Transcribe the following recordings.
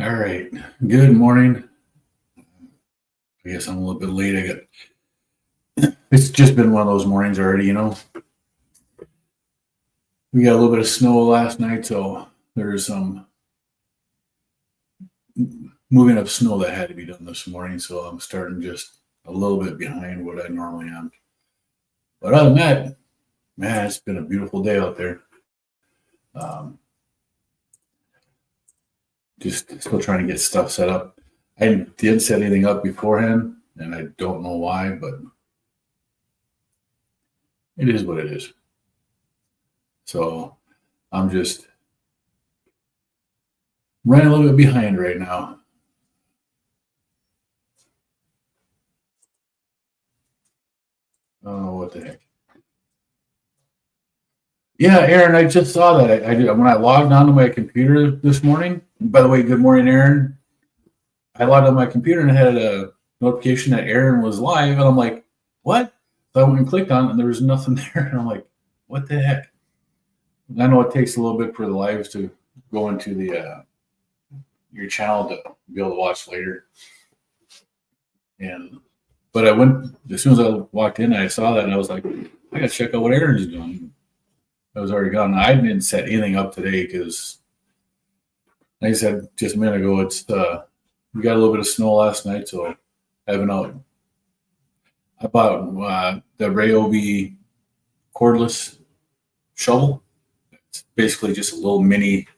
All right. Good morning. I guess I'm a little bit late. It's just been one of those mornings already. We got a little bit of snow last night, so there's some moving of snow that had to be done this morning. So I'm starting just a little bit behind what I normally am. But other than that, man, it's been a beautiful day out there. Um, just still trying to get stuff set up. I did set anything up beforehand, and I don't know why, but it is what it is. So I'm just running a little bit behind right now. Oh, what the heck? Yeah, Aaron, I just saw that. I did when I logged onto my computer this morning. By the way, good morning, Aaron. I logged on my computer and had a notification that Aaron was live, and I'm like, "What?" So I went and clicked on it, and there was nothing there, and I'm like, "What the heck?" I know it takes a little bit for the lives to go into the your channel to be able to watch later. But I went as soon as I walked in, I saw that, and I was like, "I got to check out what Aaron's doing." I was already gone. I didn't set anything up today because, like I said just a minute ago, we got a little bit of snow last night, so I haven't out. I bought the Ryobi cordless shovel. It's basically just a little mini,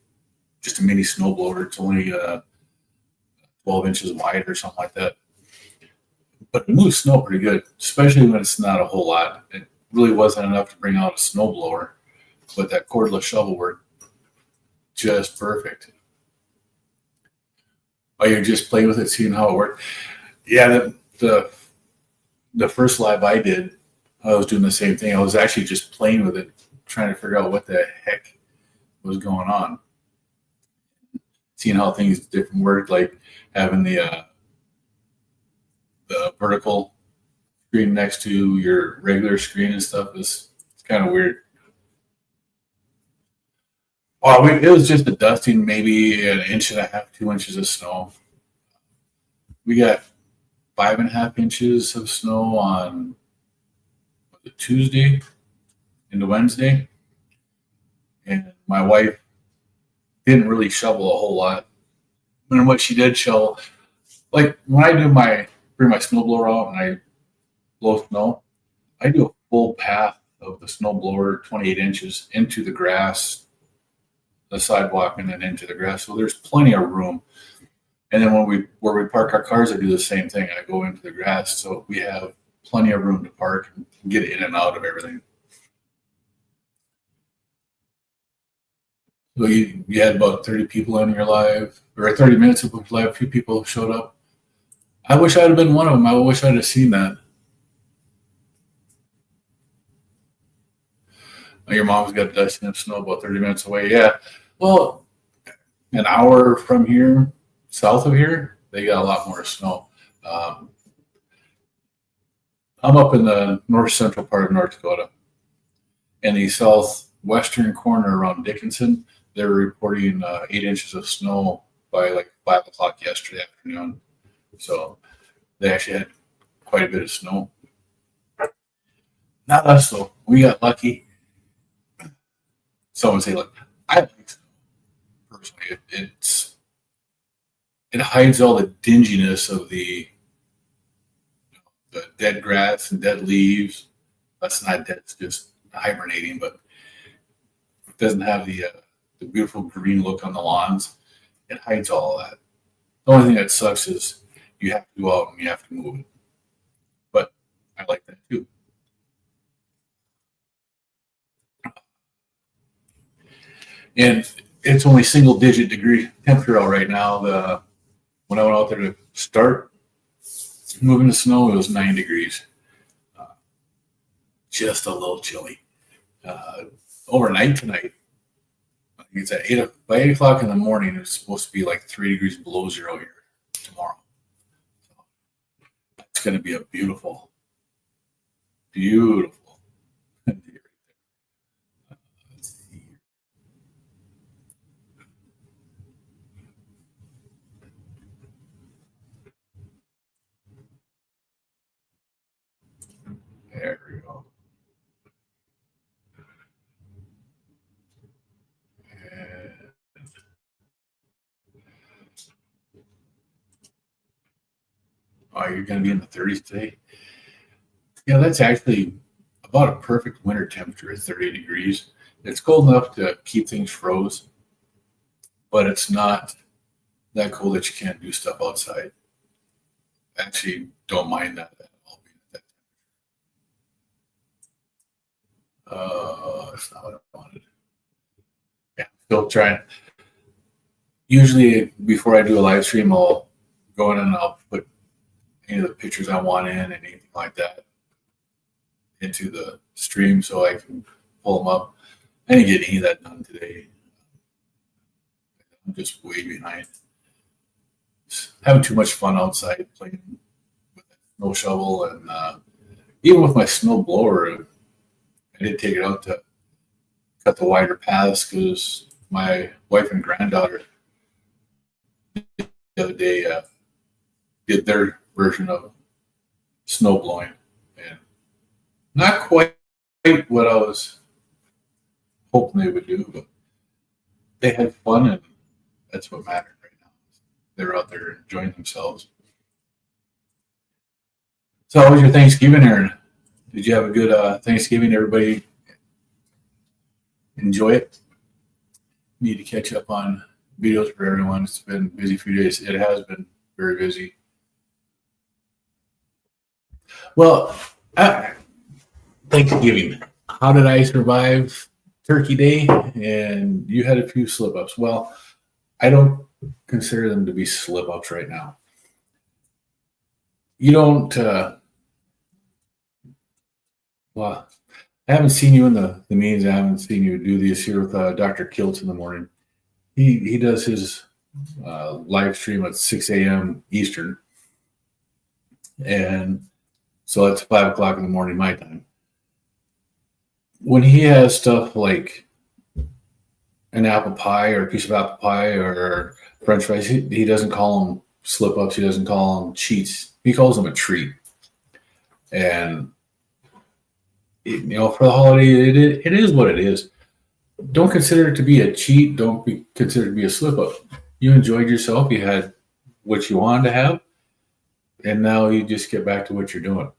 just a mini snow blower. It's only 12 inches wide or something like that. But it moves snow pretty good, especially when it's not a whole lot. It really wasn't enough to bring out a snow blower, but that cordless shovel worked just perfect. Oh, you're just playing with it, seeing how it worked. Yeah, the first live I did, I was doing the same thing. I was actually just playing with it, trying to figure out what the heck was going on, seeing how things different worked, like having the vertical screen next to your regular screen and stuff is it's kind of weird. Oh, it was just a dusting, maybe an inch and a half, 2 inches of snow. We got 5.5 inches of snow on the Tuesday into Wednesday, and my wife didn't really shovel a whole lot. And what she did shovel, like when I bring my snowblower out and I blow snow, I do a full path of the snowblower, 28 inches into the grass, the sidewalk, and then into the grass. So there's plenty of room. And then where we park our cars, I do the same thing. I go into the grass, so we have plenty of room to park and get in and out of everything. So you had about 30 people in your live, or 30 minutes of live. A few people showed up. I wish I'd have been one of them. I wish I'd have seen that. Your mom's got dusting and snow about 30 minutes away. Yeah. Well, an hour from here, south of here, they got a lot more snow. Um, I'm up in the north central part of North Dakota. In the southwestern corner around Dickinson, they were reporting 8 inches of snow by like 5 o'clock yesterday afternoon. So they actually had quite a bit of snow. Not us though. We got lucky. Someone say, "Look, I like snow personally. It hides all the dinginess of the dead grass and dead leaves. That's not dead; it's just hibernating. But it doesn't have the beautiful green look on the lawns. It hides all of that. The only thing that sucks is you have to go out and you have to move it. But I like that too. And it's only single digit degree temperature out right now. When I went out there to start moving the snow, it was 9 degrees. Uh, just a little chilly. Uh, Overnight tonight, I think it's at by 8 o'clock in the morning. It's supposed to be like 3 degrees below zero here tomorrow. So it's going to be a beautiful, beautiful. Let's see. oh, you're going to be in the 30s today. Yeah, that's actually about a perfect winter temperature at 30 degrees. It's cold enough to keep things froze, but it's not that cold that you can't do stuff outside. I actually don't mind that at all. That's not what I wanted. Yeah, still trying. Usually, before I do a live stream, I'll go in and I'll put any of the pictures I want in and anything like that into the stream so I can pull them up. I didn't get any of that done today. I'm just way behind. Just having too much fun outside playing with a snow shovel and even with my snow blower. I did take it out to cut the wider paths because my wife and granddaughter the other day did their version of snow blowing, and not quite what I was hoping they would do, but they had fun, and that's what mattered right now. They're out there enjoying themselves. So, how was your Thanksgiving, Aaron? Did you have a good Thanksgiving? Everybody enjoy it? Need to catch up on videos for everyone. It's been a busy few days. It has been very busy. Well, Thanksgiving. How did I survive Turkey Day? And you had a few slip-ups. Well, I don't consider them to be slip-ups right now. You don't, well, I haven't seen you in the meetings. I haven't seen you do these here with Dr. Kiltz in the morning. He does his live stream at 6 a.m. Eastern. And so that's 5 o'clock in the morning my time. When he has stuff like an apple pie or a piece of apple pie or French fries, he doesn't call them slip-ups. He doesn't call them cheats. He calls them a treat. And, for the holiday, it is what it is. Don't consider it to be a cheat. Don't consider it to be a slip-up. You enjoyed yourself. You had what you wanted to have. And now you just get back to what you're doing.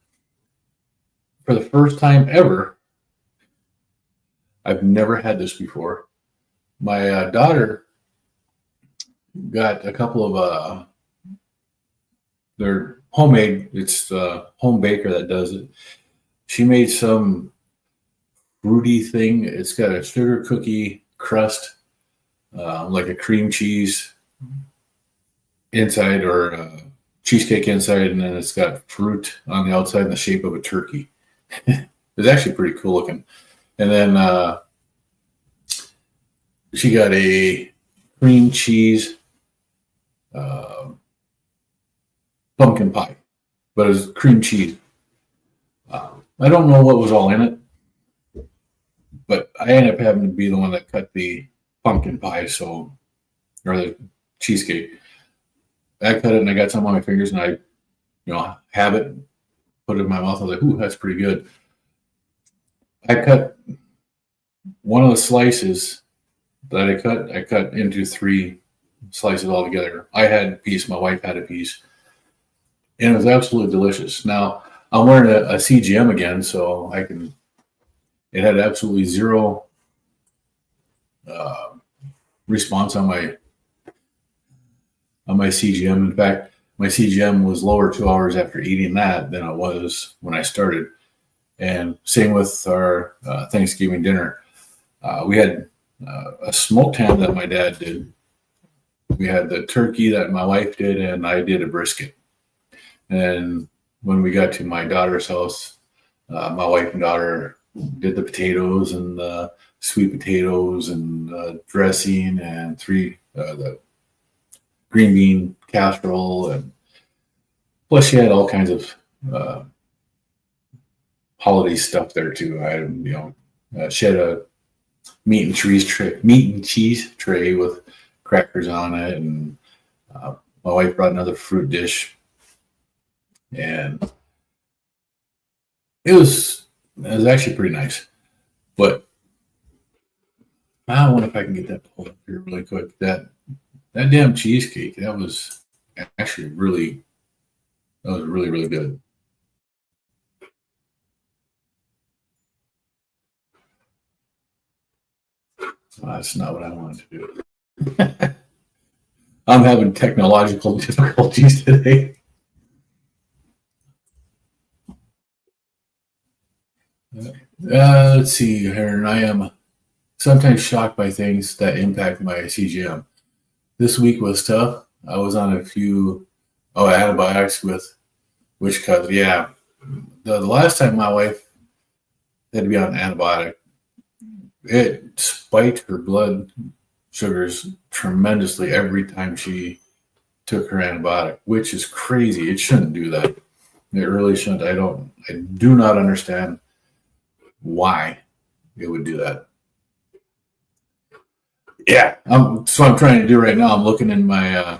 For the first time ever, I've never had this before. My daughter got a couple of they're homemade. It's the home baker that does it. She made some fruity thing. It's got a sugar cookie crust, like a cream cheese inside or cheesecake inside, and then it's got fruit on the outside in the shape of a turkey. It's actually pretty cool looking. And then she got a cream cheese pumpkin pie, but it was cream cheese. I don't know what was all in it, but I ended up having to be the one that cut the pumpkin pie, or the cheesecake. I cut it and I got some on my fingers and I, have it, put it in my mouth. I was like, ooh, that's pretty good. I cut one of the slices that I cut into 3 slices all together. I had a piece, my wife had a piece, and it was absolutely delicious. Now, I'm wearing a CGM again, so it had absolutely zero response on my CGM. In fact, my CGM was lower 2 hours after eating that than it was when I started. And same with our Thanksgiving dinner. We had a smoked ham that my dad did. We had the turkey that my wife did, and I did a brisket. And when we got to my daughter's house, my wife and daughter did the potatoes and the sweet potatoes and dressing and the green bean casserole, and plus she had all kinds of holiday stuff there too. She had a meat and cheese tray with crackers on it, and my wife brought another fruit dish, and it was actually pretty nice. But I wonder if I can get that pulled up here really quick. That damn cheesecake, that was actually really That was really, really good. That's not what I wanted to do. I'm having technological difficulties today. Let's see here, and I am sometimes shocked by things that impact my CGM. This week was tough. I was on a few antibiotics with which cause the last time my wife had to be on an antibiotic, it spiked her blood sugars tremendously every time she took her antibiotic, which is crazy. It shouldn't do that. It really shouldn't. I do not understand why it would do that. Yeah, so I'm trying to do right now. I'm looking in my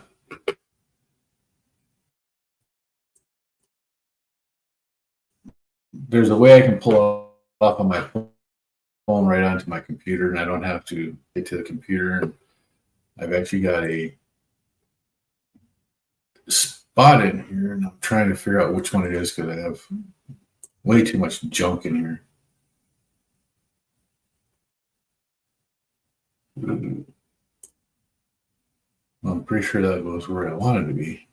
there's a way I can pull it off on my phone right onto my computer, and I don't have to get to the computer. And I've actually got a spot in here, and I'm trying to figure out which one it is because I have way too much junk in here. I'm pretty sure that was where I wanted to be,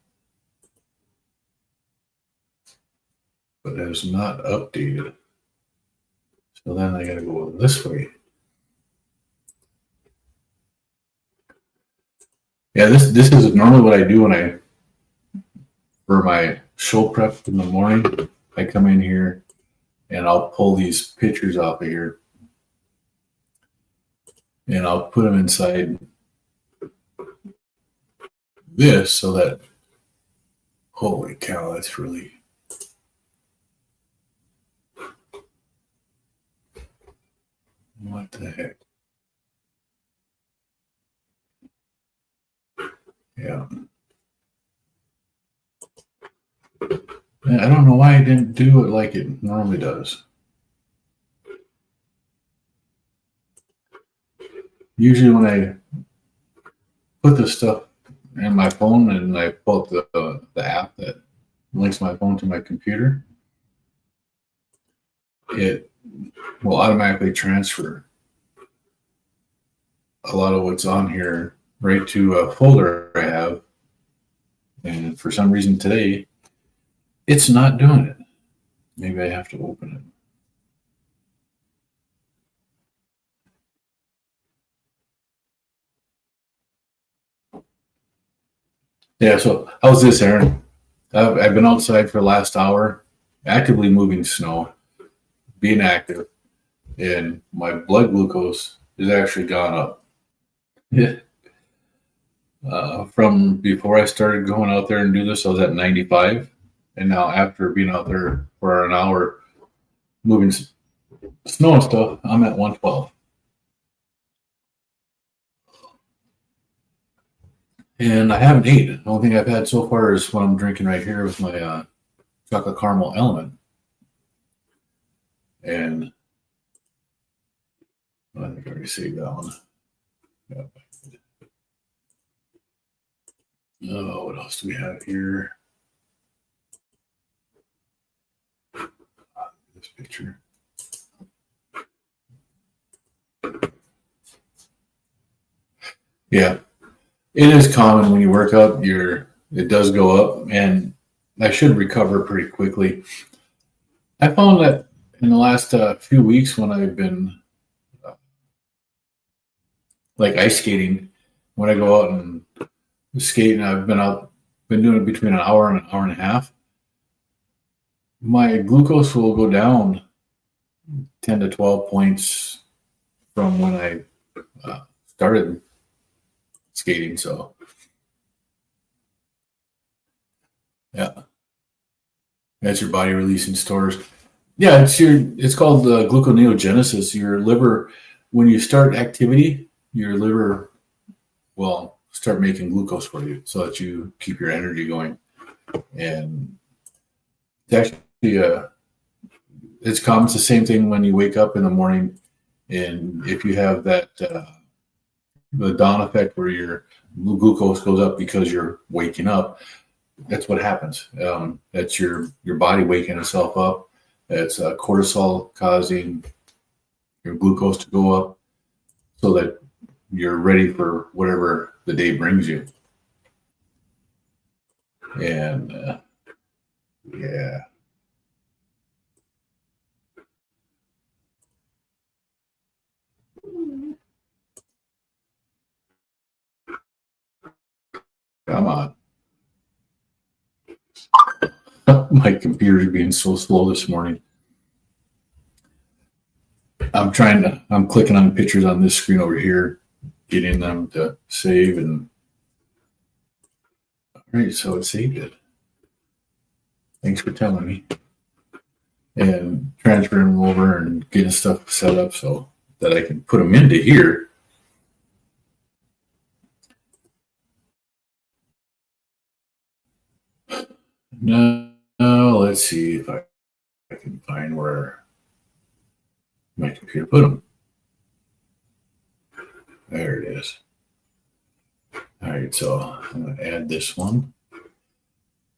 but it is not updated. So then I got to go this way. Yeah, this is normally what I do when for my show prep in the morning. I come in here and I'll pull these pictures off of here and I'll put them inside this so that, holy cow, that's really, what the heck? Yeah. And I don't know why I didn't do it like it normally does. Usually when I put this stuff in my phone and I pull up the app that links my phone to my computer, it will automatically transfer a lot of what's on here right to a folder I have. And for some reason today, it's not doing it. Maybe I have to open it. Yeah, so how's this, Aaron? I've been outside for the last hour, actively moving snow, being active, and my blood glucose has actually gone up. Yeah. From before I started going out there and do this, I was at 95. And now after being out there for an hour moving snow and stuff, I'm at 112. And I haven't eaten. The only thing I've had so far is what I'm drinking right here with my chocolate caramel element. And I think I already saved that one. Yep. Oh, what else do we have here? This picture. Yeah, it is common when you work out, it does go up, and I should recover pretty quickly. I found that in the last few weeks when I've been like ice skating, when I go out and skate, and I've been doing it between an hour and a half, my glucose will go down 10 to 12 points from when I started skating. So yeah, that's your body releasing stores. Yeah, it's called gluconeogenesis. Your liver, when you start activity, your liver will start making glucose for you so that you keep your energy going. And it's actually it's common. It's the same thing when you wake up in the morning, and if you have that the dawn effect where your glucose goes up because you're waking up, that's what happens. That's your body waking itself up. It's cortisol causing your glucose to go up so that you're ready for whatever the day brings you. And yeah. Come on. My computer's being so slow this morning. I'm clicking on pictures on this screen over here, getting them to save, and all right, so it saved it. Thanks for telling me. And transferring them over and getting stuff set up so that I can put them into here. No, let's see if I can find where my computer put them. There it is. All right, so I'm going to add this one.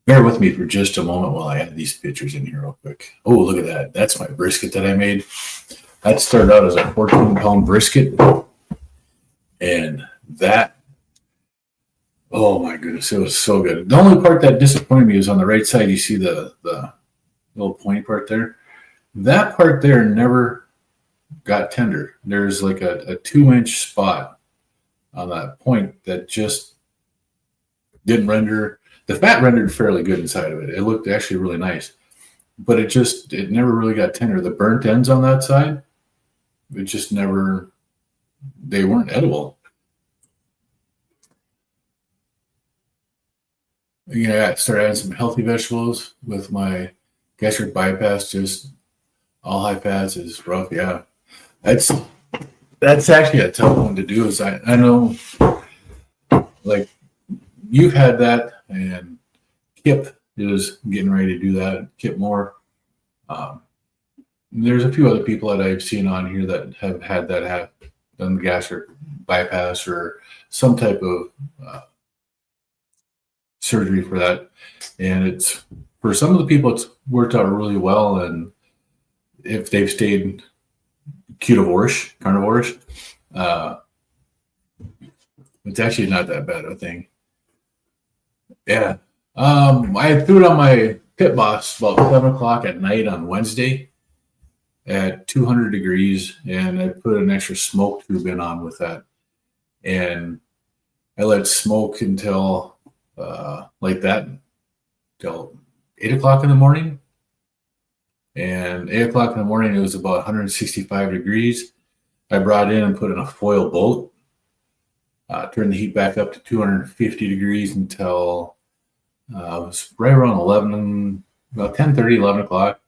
Bear with me for just a moment while I add these pictures in here real quick. Oh, look at that. That's my brisket that I made. That started out as a 14-pound brisket. And that, oh my goodness, it was so good. The only part that disappointed me is on the right side, you see the little pointy part there. That part there never got tender. There's like a 2-inch spot on that point that just didn't render. The fat rendered fairly good inside of it. It looked actually really nice, but it never really got tender. The burnt ends on that side, it just never, they weren't edible. I started adding some healthy vegetables with my gastric bypass, just all high fats is rough. Yeah, that's actually a tough one to do. Is I know, like, you've had that, and Kip is getting ready to do that. Kip Moore. There's a few other people that I've seen on here that have had that, have done the gastric bypass or some type of surgery for that. And it's, for some of the people, it's worked out really well. And if they've stayed carnivore-ish, it's actually not that bad of a thing. Yeah. I threw it on my pit boss about 7 o'clock at night on Wednesday at 200 degrees, and I put an extra smoke tube in on with that. And I let it smoke until like that till 8 o'clock in the morning. And 8 o'clock in the morning, it was about 165 degrees. I brought in and put in a foil boat, turned the heat back up to 250 degrees until it was right around 10:30, 11 o'clock.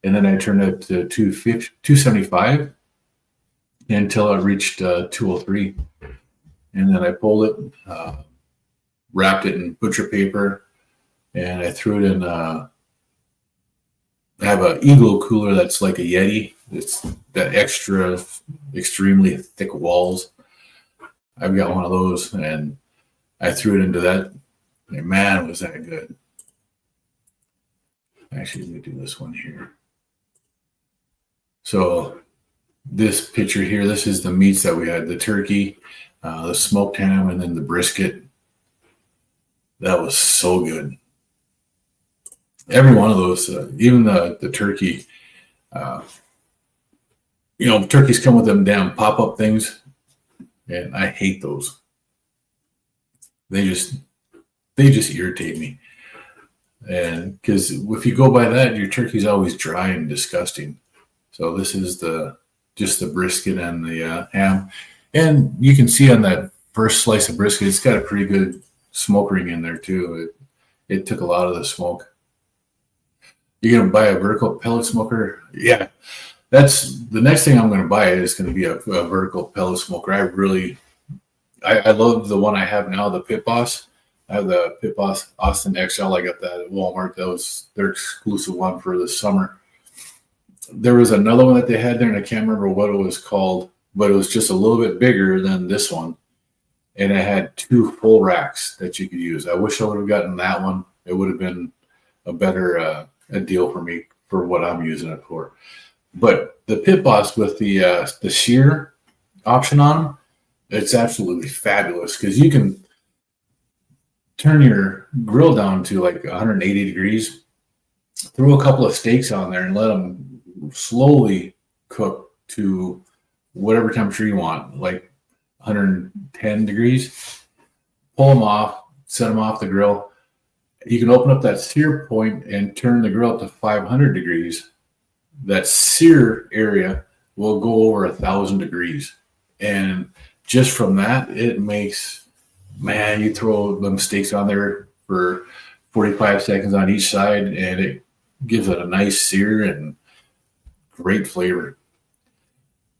And then I turned it to 275 until it reached 203. And then I pulled it, wrapped it in butcher paper, and I threw it in. I have an Eagle cooler that's like a Yeti. It's that extra, extremely thick walls. I've got one of those, and I threw it into that. And man, was that good. Actually, let me do this one here. So this picture here, this is the meats that we had: the turkey, the smoked ham, and then the brisket. That was so good. Every one of those, even the turkey, turkeys come with them damn pop-up things, and I hate those. They just irritate me. And because if you go by that, your turkey's always dry and disgusting. So this is just the brisket and the ham. And you can see on that first slice of brisket, it's got a pretty good smoke ring in there too. It took a lot of the smoke. You're going to buy a vertical pellet smoker? Yeah, that's the next thing I'm going to buy is going to be a vertical pellet smoker. I love the one I have now, the Pit Boss. I have the Pit Boss Austin XL. I got that at Walmart. That was their exclusive one for the summer. There was another one that they had there, and I can't remember what it was called, but it was just a little bit bigger than this one. And it had 2 full racks that you could use. I wish I would have gotten that one. It would have been a better a deal for me for what I'm using it for. But the Pit Boss with the sear option on them, it's absolutely fabulous because you can turn your grill down to like 180 degrees, throw a couple of steaks on there and let them slowly cook to whatever temperature you want, like 110 degrees. Pull them off, set them off the grill. You can open up that sear point and turn the grill up to 500 degrees. That sear area will go over 1,000 degrees. And just from that, it makes, man, you throw them steaks on there for 45 seconds on each side, and it gives it a nice sear and great flavor.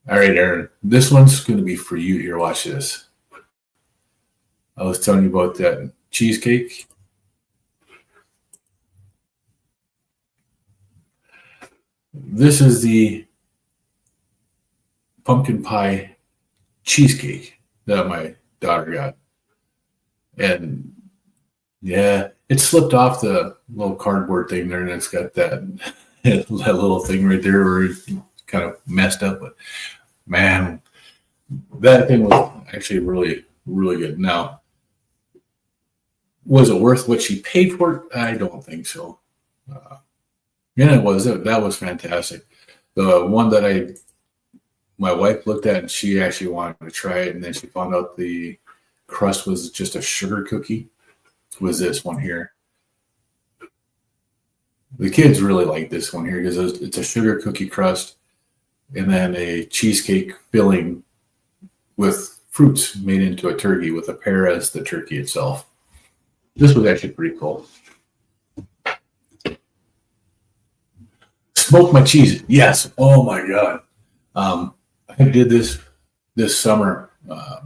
All right, Aaron, this one's going to be for you here. Watch this. I was telling you about that cheesecake. This is the pumpkin pie cheesecake that my daughter got. And yeah, it slipped off the little cardboard thing there, and it's got that, that little thing right there where it's kind of messed up. But man, that thing was actually really, really good. Now, was it worth what she paid for it? I don't think so. Yeah, it was. That was fantastic. The one that my wife looked at, and she actually wanted to try it, and then she found out the crust was just a sugar cookie. Was this one here? The kids really like this one here because it's a sugar cookie crust and then a cheesecake filling with fruits made into a turkey with a pear as the turkey itself. This was actually pretty cool. Smoke my cheese. Yes. Oh my God. I did this summer. I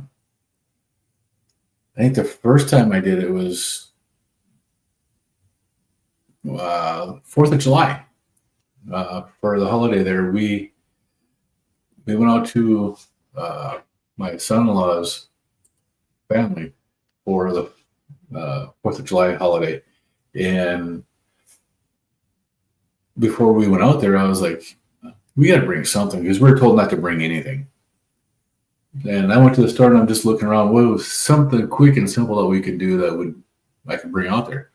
think the first time I did it was 4th of July. For the holiday there, we went out to my son-in-law's family for the 4th of July holiday. And before we went out there, I was like, we got to bring something because we were told not to bring anything. And I went to the store and I'm just looking around. What was something quick and simple that we could do that I could bring out there?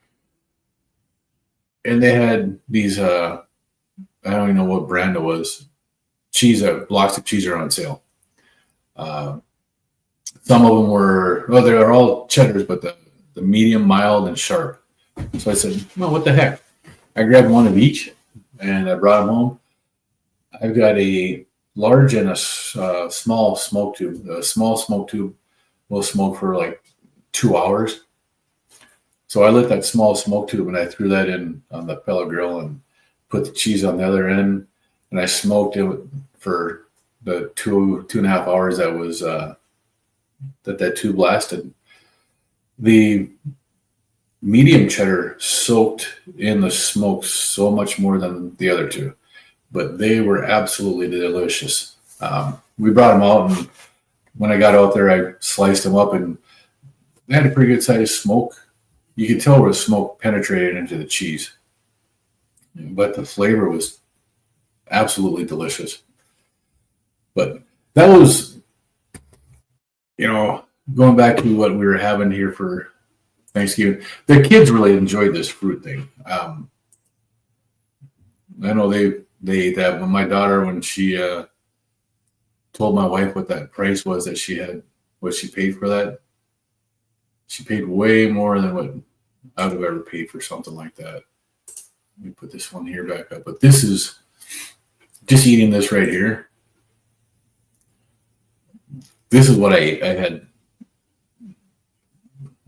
And they had these, I don't even know what brand it was. Blocks of cheese are on sale. Some of them were, well, they are all cheddars, but the medium, mild, and sharp. So I said, well, what the heck? I grabbed one of each and I brought them home. I've got a large and a small smoke tube. The small smoke tube will smoke for like 2 hours. So I lit that small smoke tube and I threw that in on the pellet grill and put the cheese on the other end. And I smoked it for the 2.5 hours that was that tube lasted. The medium cheddar soaked in the smoke so much more than the other two, but they were absolutely delicious. We brought them out, and when I got out there, I sliced them up, and they had a pretty good size smoke. You could tell where the smoke penetrated into the cheese, but the flavor was absolutely delicious. But that was, going back to what we were having here for Thanksgiving. The kids really enjoyed this fruit thing. I know they ate that. When my daughter, when she told my wife what that price was that she had, what she paid for that, she paid way more than what I would have ever paid for something like that. Let me put this one here back up. But this is just eating this right here. This is what I ate. I had,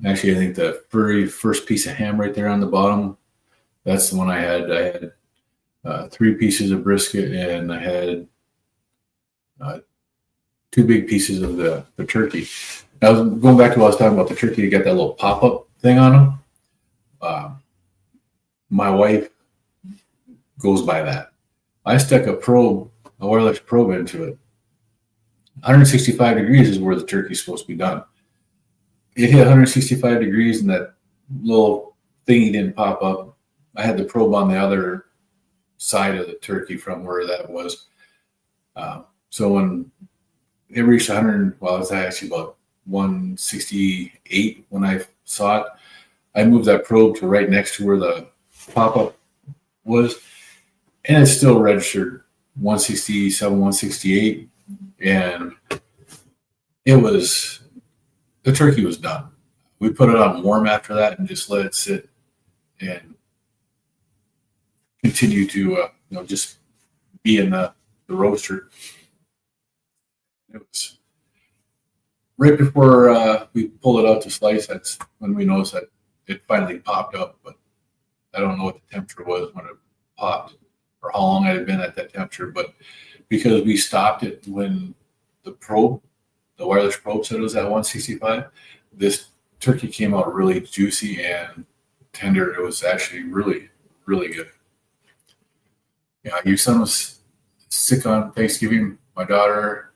actually, I think the very first piece of ham right there on the bottom, that's the one I had. I had 3 pieces of brisket, and I had 2 big pieces of the turkey. Now, going back to what I was talking about, the turkey, you got that little pop-up thing on them. My wife goes by that. I stuck a wireless probe into it. 165 degrees is where the turkey's supposed to be done. It hit 165 degrees, and that little thingy didn't pop up. I had the probe on the other side of the turkey from where that was. So when it reached 100, well, it was actually about 168 when I saw it. I moved that probe to right next to where the pop-up was, and it still registered 167, 168, and the turkey was done. We put it on warm after that and just let it sit and continue to, just be in the roaster. It was right before we pulled it out to slice. That's when we noticed that it finally popped up, but I don't know what the temperature was when it popped or how long it had been at that temperature. But because we stopped it when the wireless probe said it was at 165, this turkey came out really juicy and tender. It was actually really, really good. Yeah, your son was sick on Thanksgiving. My daughter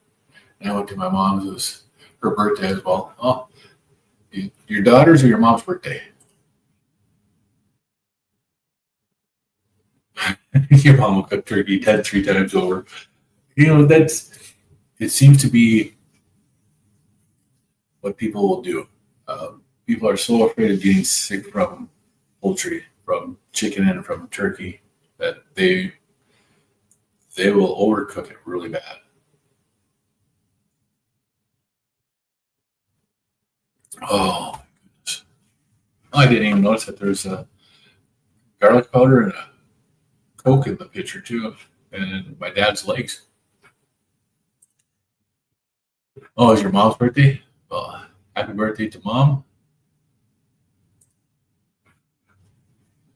and I went to my mom's. It was her birthday as well. Oh, your daughter's or your mom's birthday? Your mom will cook turkey 3 times over. It seems to be what people will do. People are so afraid of getting sick from poultry, from chicken and from turkey, that they will overcook it really bad. Oh my goodness. I didn't even notice that there's a garlic powder and a Coke in the pitcher too, and my dad's legs. Oh, it's your mom's birthday? Oh, happy birthday to mom.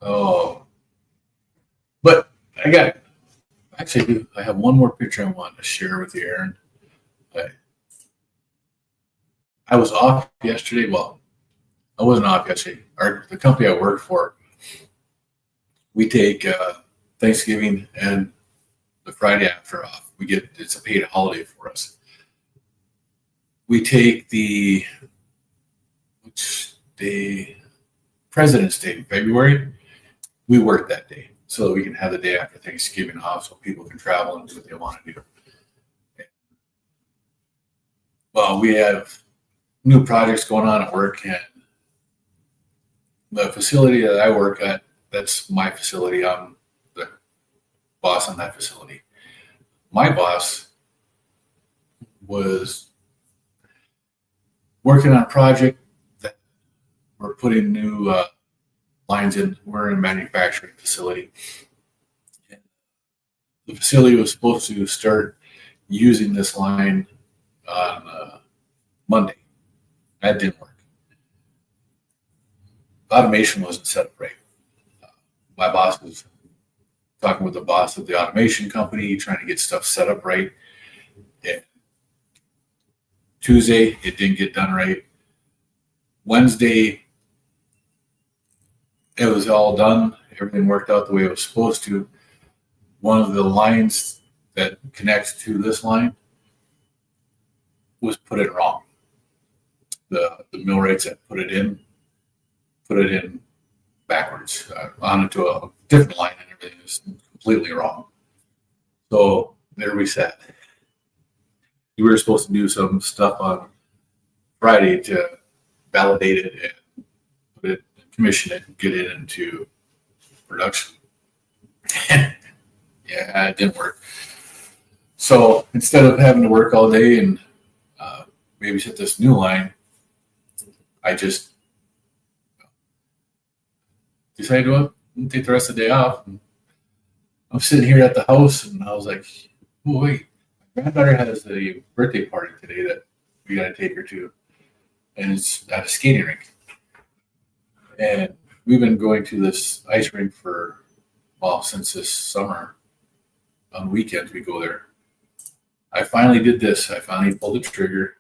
Oh, but I have one more picture I want to share with you, Aaron. I, I was off yesterday. Well, I wasn't off yesterday. The company I work for, we take Thanksgiving and the Friday after off. It's a paid holiday for us. We take President's Day in February. We work that day so that we can have the day after Thanksgiving off so people can travel and do what they want to do. Well, we have new projects going on at work, and the facility that I work at, that's my facility. I'm the boss on that facility. My boss was working on a project that we're putting new lines in. We're in a manufacturing facility. The facility was supposed to start using this line on Monday. That didn't work. Automation wasn't set up right. My boss was talking with the boss of the automation company, trying to get stuff set up right. And Tuesday, it didn't get done right. Wednesday, it was all done. Everything worked out the way it was supposed to. One of the lines that connects to this line was put in wrong. The millwrights that put it in backwards onto a different line, and everything was completely wrong. So there we sat. We were supposed to do some stuff on Friday to validate it and put it, commission it, and get it into production. Yeah, it didn't work. So instead of having to work all day and babysit this new line, I just decided to take the rest of the day off. And I'm sitting here at the house, and I was like, oh, wait, my granddaughter has a birthday party today that we got to take her to, and it's at a skating rink. And we've been going to this ice rink since this summer. On weekends, we go there. I finally did this. I finally pulled the trigger.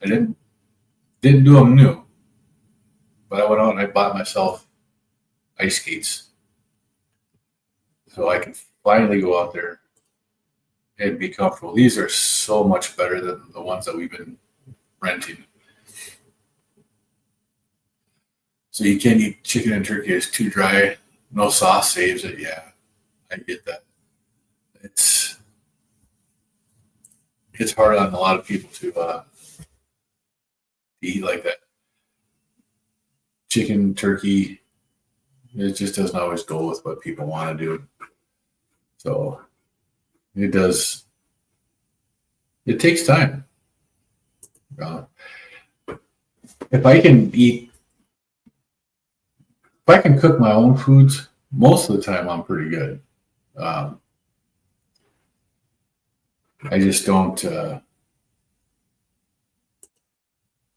I didn't do them new, but I went out and I bought myself ice skates so I can finally go out there and be comfortable. These are so much better than the ones that we've been renting. So you can't eat chicken and turkey. It's too dry. No sauce saves it. Yeah, I get that. It's hard on a lot of people to eat like that. Chicken, turkey, it just doesn't always go with what people want to do. So it does. It takes time. Uh, if I can cook my own foods, most of the time I'm pretty good. I just don't.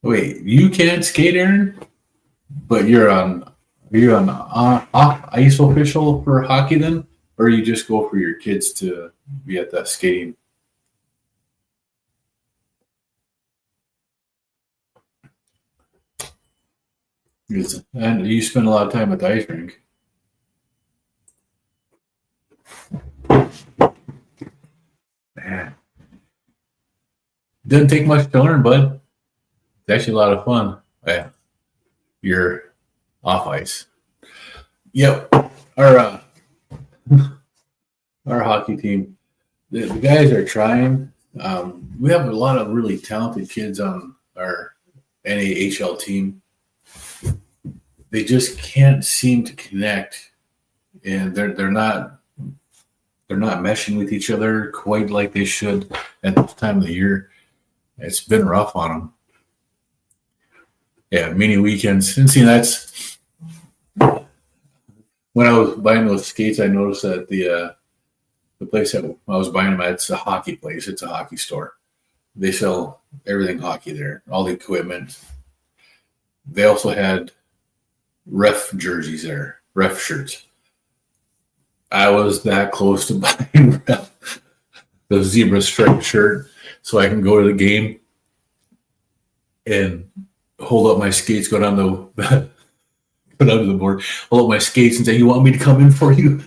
Wait, you can't skate, Aaron? But you're on ice official for hockey then, or you just go for your kids to be at the skating? And you spend a lot of time at the ice rink. Man, doesn't take much to learn, bud. It's actually a lot of fun. Yeah, you're off ice. Yep, our our hockey team, the guys are trying. We have a lot of really talented kids on our NAHL team. They just can't seem to connect, and they're not meshing with each other quite like they should at this time of the year. It's been rough on them. Yeah, mini weekends. And see, that's when I was buying those skates. I noticed that the place that I was buying them at, it's a hockey place. It's a hockey store. They sell everything hockey there, all the equipment. They also had ref jerseys there, ref shirts. I was that close to buying the zebra stripe shirt so I can go to the game and hold up my skates, go down the board, hold up my skates and say, "You want me to come in for you?"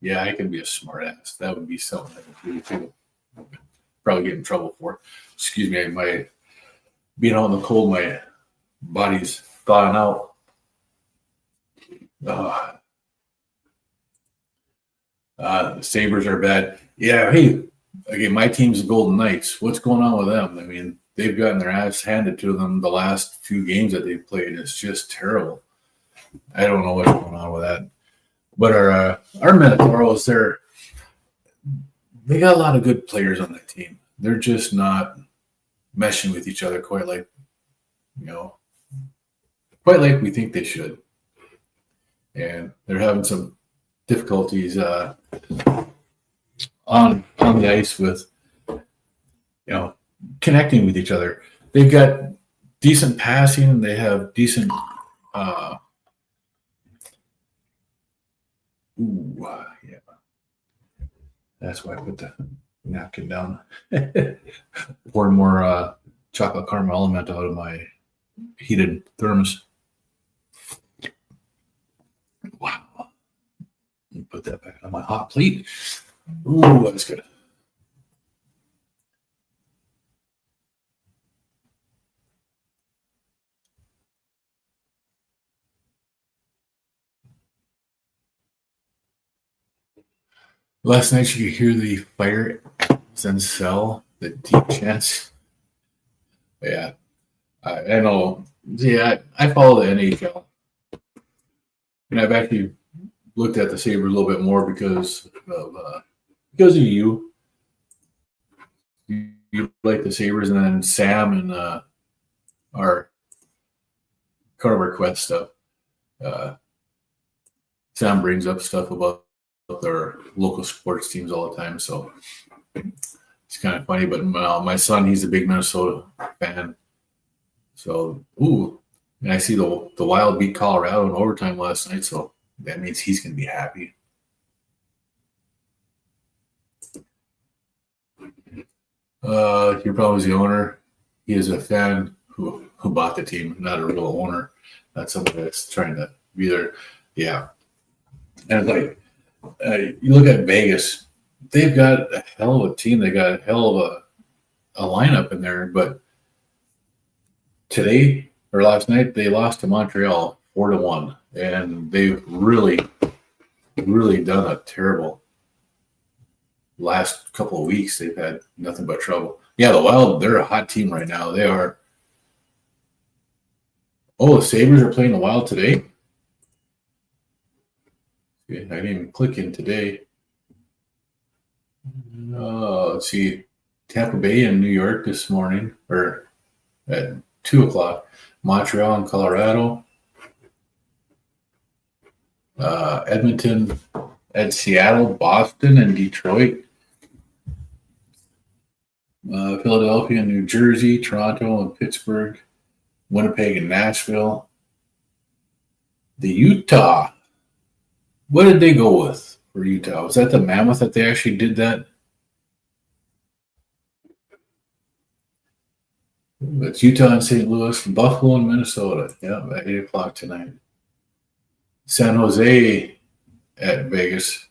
Yeah, I can be a smart ass. That would be something that people probably get in trouble for. Excuse me, my being out in the cold, my body's thawing out. The Sabres are bad. Yeah, hey, again, my team's the Golden Knights. What's going on with them? I mean, they've gotten their ass handed to them the last few games that they've played. It's just terrible. I don't know what's going on with that. But our Minotauros, they got a lot of good players on that team. They're just not meshing with each other quite like we think they should. And they're having some difficulties on the ice with connecting with each other. They've got decent passing. They have decent yeah. That's why I put the napkin down. Pour more chocolate caramel element out of my heated thermos. Wow. Put that back on my hot plate. Ooh, that's good. Last night you could hear the fire and cell, the deep chants. Yeah, I know. Yeah, I follow the NHL, and I've actually looked at the Sabres a little bit more because of you. You like the Sabres, and then Sam and our Carnivore Quest stuff. Sam brings up stuff about their local sports teams all the time, so it's kind of funny. But my son, he's a big Minnesota fan, so and I see the Wild beat Colorado in overtime last night, so that means he's going to be happy. Your problem is the owner. He is a fan who bought the team, not a real owner. Not somebody that's trying to be there. Yeah, and it's like. You look at Vegas, they've got a hell of a team. They got a hell of a lineup in there, but today or last night they lost to Montreal 4-1, and they've really done a terrible last couple of weeks. They've had nothing but trouble. Yeah, the Wild, they're a hot team right now. They are. Oh, the Sabres are playing the Wild today. Okay, I didn't even click in today. Let's see, Tampa Bay and New York this morning, or at 2:00. Montreal and Colorado. Edmonton at Seattle, Boston, and Detroit. Philadelphia and New Jersey, Toronto and Pittsburgh, Winnipeg and Nashville. The Utah. What did they go with for Utah? Was that the Mammoth that they actually did that? It's Utah and St. Louis, Buffalo and Minnesota. Yeah, at 8:00 tonight. San Jose at Vegas,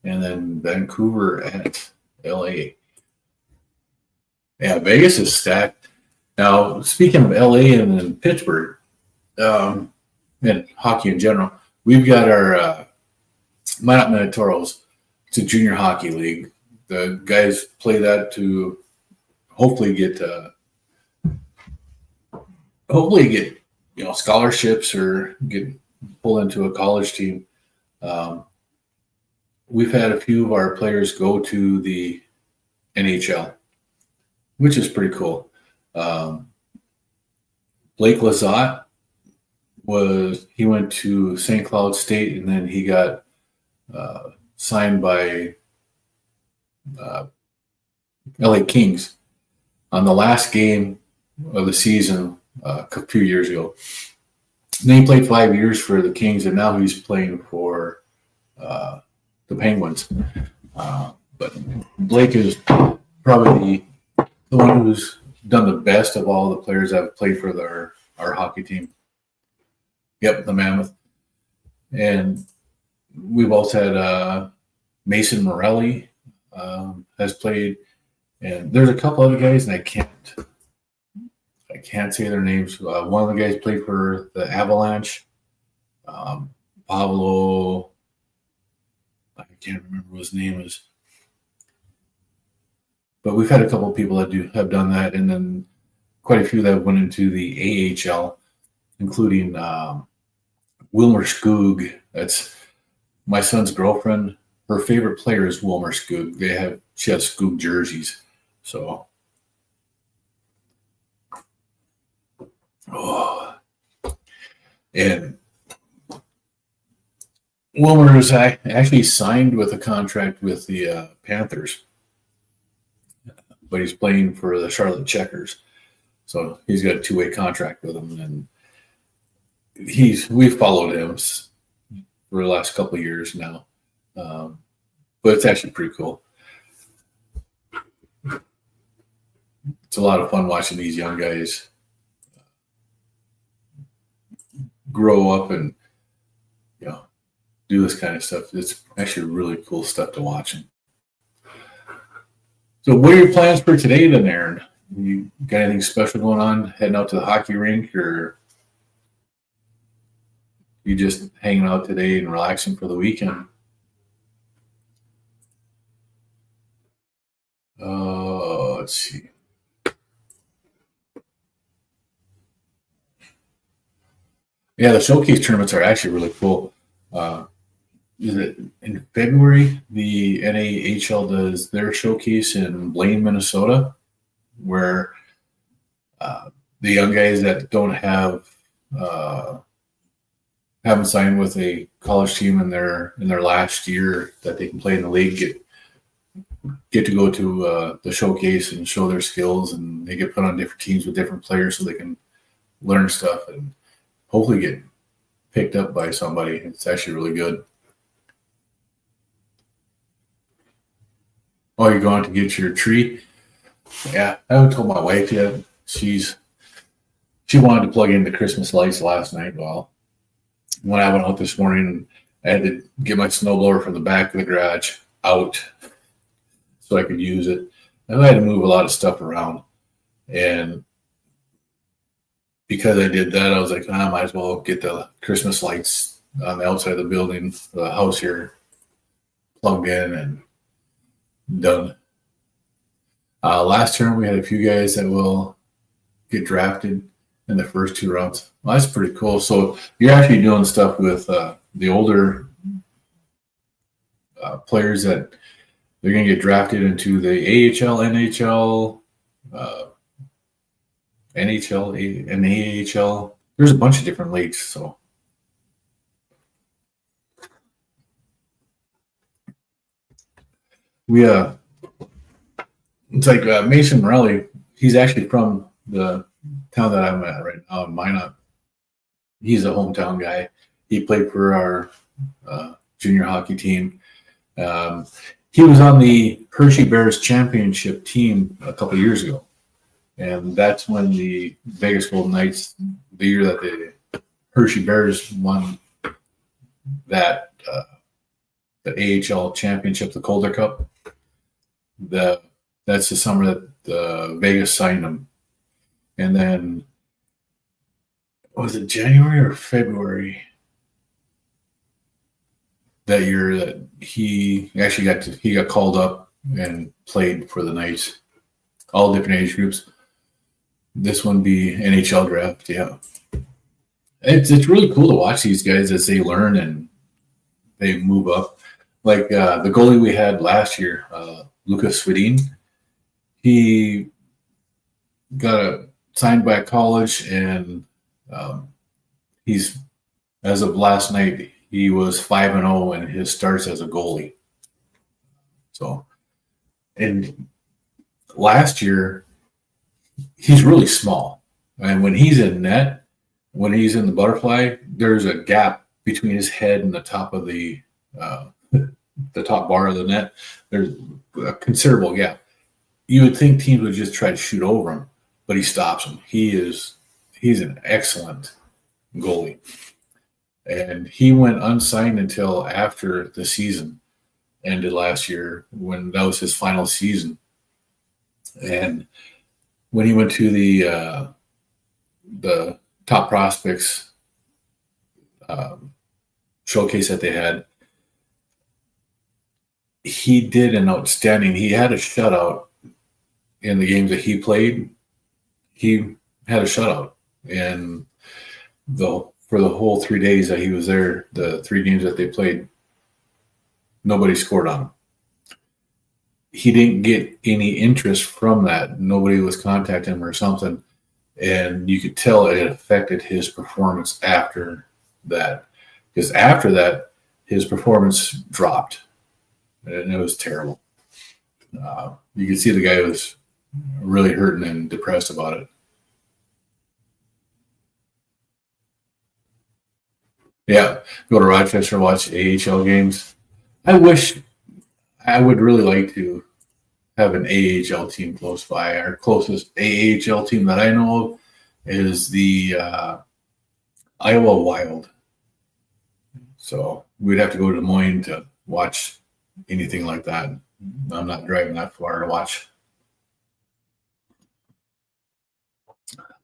and then Vancouver at LA. Yeah, Vegas is stacked. Now, speaking of LA and then Pittsburgh, and hockey in general, we've got our Minot Toros. It's a junior hockey league. The guys play that to hopefully get scholarships or get pulled into a college team. We've had a few of our players go to the NHL, which is pretty cool. Blake Lizotte went to St. Cloud State, and then he got signed by LA Kings on the last game of the season a few years ago. And then he played 5 years for the Kings, and now he's playing for the Penguins. But Blake is probably the one who's done the best of all the players that have played for our hockey team. Yep, the Mammoth. And we've also had Mason Morelli has played, and there's a couple other guys, and I can't say their names. One of the guys played for the Avalanche. Pablo, I can't remember what his name is. But we've had a couple of people that have done that, and then quite a few that went into the AHL, including Wilmer Skoog. That's my son's girlfriend. Her favorite player is Wilmer Skoog. She has Skoog jerseys. So, and Wilmer is actually signed with a contract with the Panthers, but he's playing for the Charlotte Checkers. So he's got a two-way contract with them, and we've followed him for the last couple of years now. But it's actually pretty cool. It's a lot of fun watching these young guys grow up and do this kind of stuff. It's actually really cool stuff to watch. So what are your plans for today then, Aaron? You got anything special going on, heading out to the hockey rink, or you just hanging out today and relaxing for the weekend? Let's see. Yeah, the showcase tournaments are actually really cool. Is it in February? The NAHL does their showcase in Blaine, Minnesota, where the young guys that don't haven't signed with a college team in their last year that they can play in the league get to go to the showcase and show their skills, and they get put on different teams with different players so they can learn stuff and hopefully get picked up by somebody. It's actually really good. Oh, you're going to get your tree? Yeah, I haven't told my wife yet. She wanted to plug in the Christmas lights last night. Well, when I went out this morning, I had to get my snowblower from the back of the garage out so I could use it. And I had to move a lot of stuff around. And because I did that, I was like, I might as well get the Christmas lights on the outside of the building, the house here, plugged in and done. Last term, we had a few guys that will get drafted in the first 2 rounds. Well, that's pretty cool. So you're actually doing stuff with the older players that they're going to get drafted into the AHL, NHL, NHL, and AHL. There's a bunch of different leagues. So we it's like Mason Morelli. He's actually from the town that I'm at right now, Minot. He's a hometown guy. He played for our junior hockey team. He was on the Hershey Bears championship team a couple of years ago. And that's when the Vegas Golden Knights, the year that the Hershey Bears won that the AHL championship, the Calder Cup, that's the summer that Vegas signed him. And then, was it January or February that year that he actually got called up and played for the Knights, all different age groups. This one be NHL draft, yeah. It's really cool to watch these guys as they learn and they move up. Like the goalie we had last year, Lucas Svedin, he got signed by a college, and he's, as of last night, he was 5-0 in his starts as a goalie. So, and last year, he's really small. And when he's in net, when he's in the butterfly, there's a gap between his head and the top of the top bar of the net. There's a considerable gap. You would think teams would just try to shoot over him, but he stops him. He's an excellent goalie. And he went unsigned until after the season ended last year, when that was his final season. And when he went to the top prospects showcase that they had, he did an outstanding. He had a shutout in the games that he played. He had a shutout, and for the whole 3 days that he was there, the 3 games that they played, nobody scored on him. He didn't get any interest from that. Nobody was contacting him or something. And you could tell it affected his performance after that. Because after that, his performance dropped. And it was terrible. You could see the guy was really hurting and depressed about it. Yeah, go to Rochester, watch AHL games. I would really like to have an AHL team close by. Our closest AHL team that I know of is the Iowa Wild. So we'd have to go to Des Moines to watch anything like that. I'm not driving that far to watch.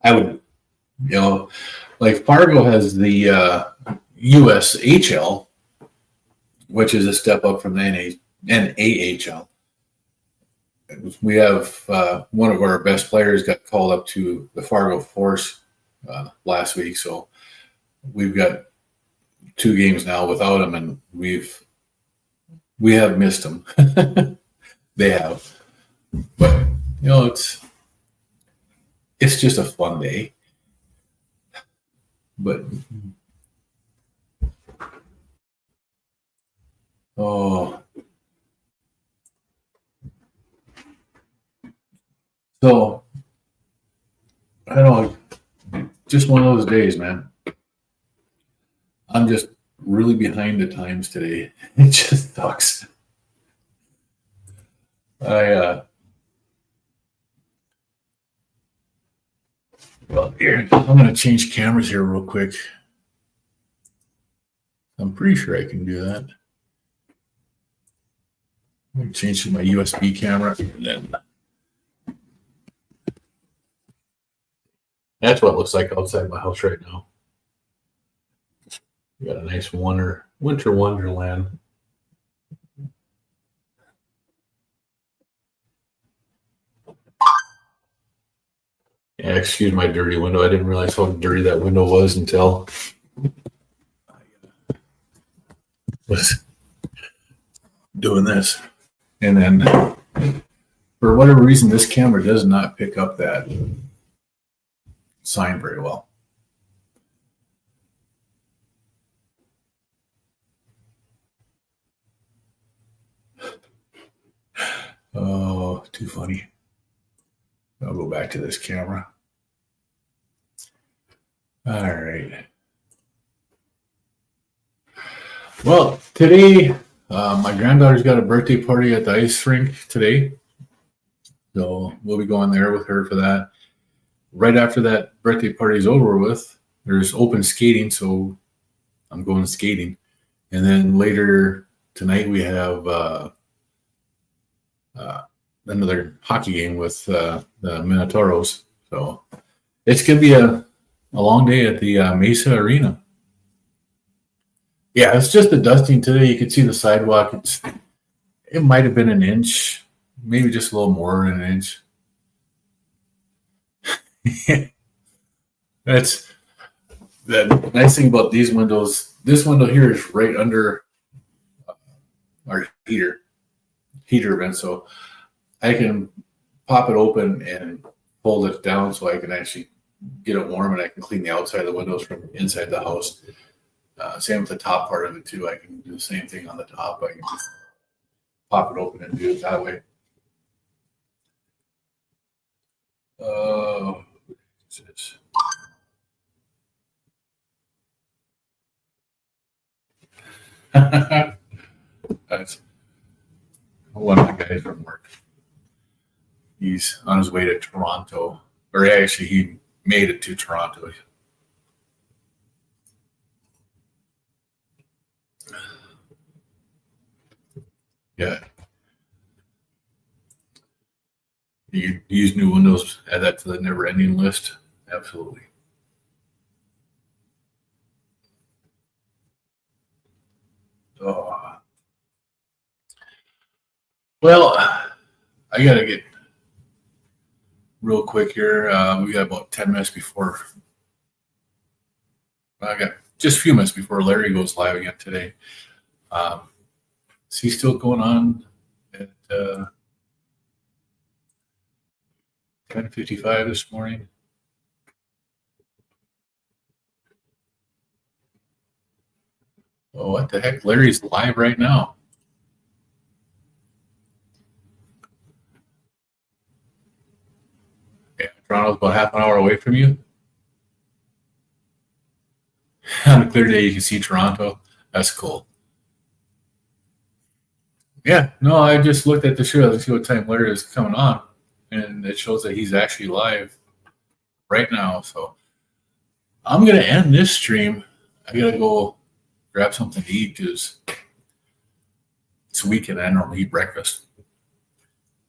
I would, like Fargo has the USHL, which is a step up from the NAHL. We have one of our best players got called up to the Fargo Force last week, so we've got 2 games now without him, and we have missed him. They have, but it's just a fun day. But so I don't know, just one of those days, man. I'm just really behind the times today. It just sucks. Well, here, I'm going to change cameras here real quick. I'm pretty sure I can do that. I'm going to change to my USB camera. And then That's what it looks like outside my house right now. We got a nice winter wonderland. Yeah, excuse my dirty window. I didn't realize how dirty that window was until I was doing this. And then, for whatever reason, this camera does not pick up that sign very well. Oh, too funny. I'll go back to this camera. All right. Well, today, my granddaughter's got a birthday party at the ice rink today. So we'll be going there with her for that. Right after that birthday party is over with, there's open skating. So I'm going skating. And then later tonight, we have another hockey game with the Minotauros. So it's going to be a long day at the Mesa Arena. Yeah, it's just a dusting today. You can see the sidewalk. It might have been an inch, maybe just a little more than an inch. That's the nice thing about these windows. This window here is right under our heater vent, so I can pop it open and fold it down so I can actually get it warm, and I can clean the outside of the windows from inside the house. Same with the top part of it too. I can do the same thing on the top. I can just pop it open and do it that way. That's one of the guys from work. He's on his way to Toronto, or actually, he made it to Toronto. Yeah. You use new windows, add that to the never ending list. Absolutely. Oh. Well, I got to get real quick here. We got about 10 minutes before. I got just a few minutes before Larry goes live again today. Is he still going on at 10:55 this morning? Oh, what the heck? Larry's live right now. Yeah, Toronto's about half an hour away from you. On a clear day, you can see Toronto. That's cool. Yeah, no, I just looked at the show to see what time Larry is coming on, and it shows that he's actually live right now. So I'm going to end this stream. I got to go grab something to eat because it's a weekend. I normally eat breakfast.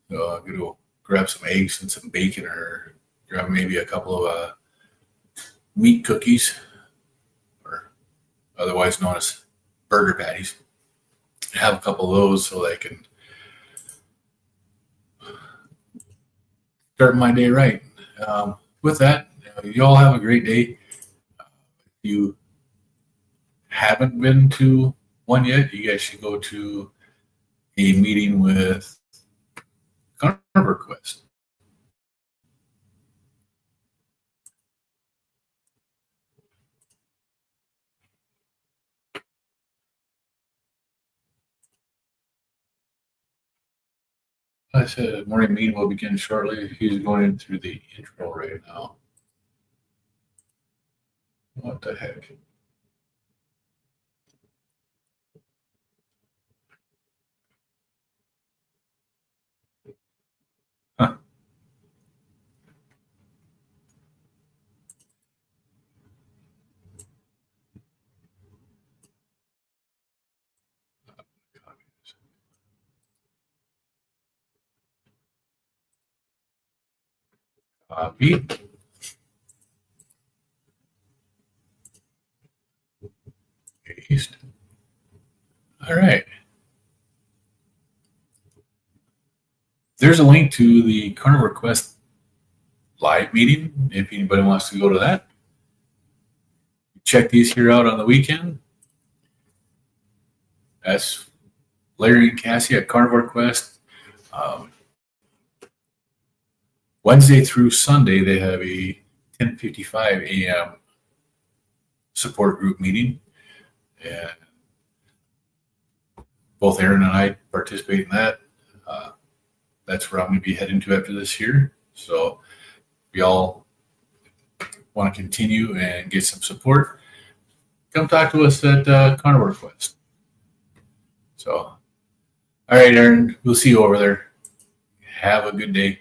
So I'm going to go grab some eggs and some bacon, or grab maybe a couple of meat cookies, or otherwise known as burger patties. Have a couple of those so I can start my day right. With that, you all have a great day. If you haven't been to one yet, you guys should go to a meeting with Carnivore Quest. I said morning meeting will begin shortly. He's going through the intro right now. What the heck? Huh. Pete? All right. There's a link to the Carnivore Quest live meeting if anybody wants to go to that. Check these here out on the weekend. That's Larry and Cassie at Carnivore Quest. Wednesday through Sunday, they have a 10:55 a.m. support group meeting. And both Aaron and I participate in that. That's where I'm going to be heading to after this year. So if y'all want to continue and get some support, come talk to us at Carnivore Quest. So, all right, Aaron, we'll see you over there. Have a good day.